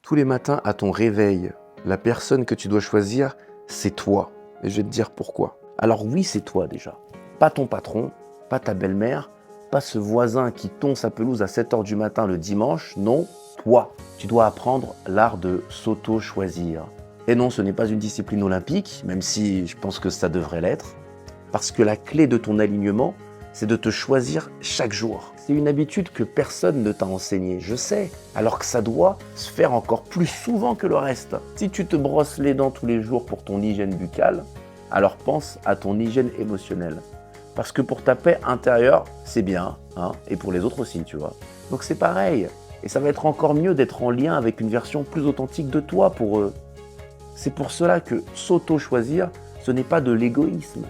Tous les matins à ton réveil, la personne que tu dois choisir, c'est toi. Et je vais te dire pourquoi. Alors oui, c'est toi déjà. Pas ton patron, pas ta belle-mère, pas ce voisin qui tond sa pelouse à 7 h du matin le dimanche. Non, toi. Tu dois apprendre l'art de s'auto-choisir. Et non, ce n'est pas une discipline olympique, même si je pense que ça devrait l'être. Parce que la clé de ton alignement, c'est de te choisir chaque jour. C'est une habitude que personne ne t'a enseignée, je sais, alors que ça doit se faire encore plus souvent que le reste. Si tu te brosses les dents tous les jours pour ton hygiène buccale, alors pense à ton hygiène émotionnelle. Parce que pour ta paix intérieure, c'est bien, hein, et pour les autres aussi, tu vois. Donc c'est pareil, et ça va être encore mieux d'être en lien avec une version plus authentique de toi pour eux. C'est pour cela que s'auto-choisir, ce n'est pas de l'égoïsme.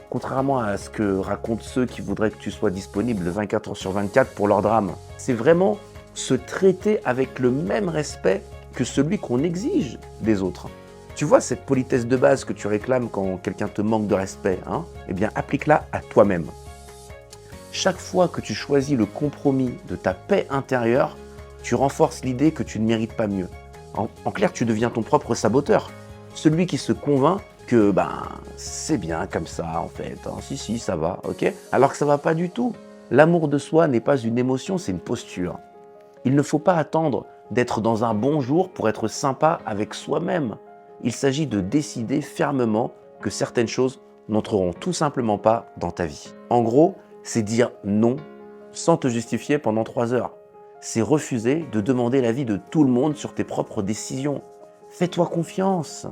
Contrairement à ce que racontent ceux qui voudraient que tu sois disponible 24 h sur 24 pour leur drame. C'est vraiment se traiter avec le même respect que celui qu'on exige des autres. Tu vois cette politesse de base que tu réclames quand quelqu'un te manque de respect, hein? Eh bien, applique-la à toi-même. Chaque fois que tu choisis le compromis de ta paix intérieure, tu renforces l'idée que tu ne mérites pas mieux. En clair, tu deviens ton propre saboteur. Celui qui se convainc que c'est bien comme ça en fait, hein. Si, ça va, ok? Alors que ça va pas du tout. L'amour de soi n'est pas une émotion, c'est une posture. Il ne faut pas attendre d'être dans un bon jour pour être sympa avec soi-même. Il s'agit de décider fermement que certaines choses n'entreront tout simplement pas dans ta vie. En gros, c'est dire non sans te justifier pendant 3 heures. C'est refuser de demander l'avis de tout le monde sur tes propres décisions. Fais-toi confiance.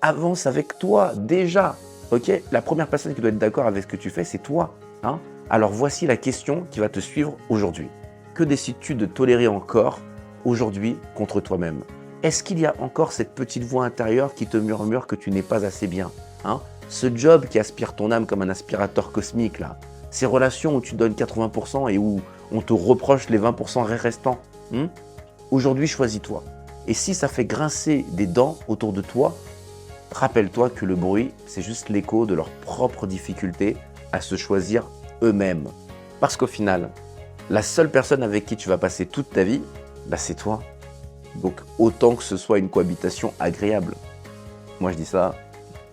Avance avec toi déjà, ok? La première personne qui doit être d'accord avec ce que tu fais, c'est toi, hein? Alors voici la question qui va te suivre aujourd'hui. Que décides-tu de tolérer encore aujourd'hui contre toi-même? Est-ce qu'il y a encore cette petite voix intérieure qui te murmure que tu n'es pas assez bien, hein? Ce job qui aspire ton âme comme un aspirateur cosmique là, ces relations où tu donnes 80% et où on te reproche les 20% restants, Aujourd'hui, choisis-toi. Et si ça fait grincer des dents autour de toi, rappelle-toi que le bruit, c'est juste l'écho de leurs propres difficultés à se choisir eux-mêmes. Parce qu'au final, la seule personne avec qui tu vas passer toute ta vie, c'est toi. Donc autant que ce soit une cohabitation agréable. Moi je dis ça,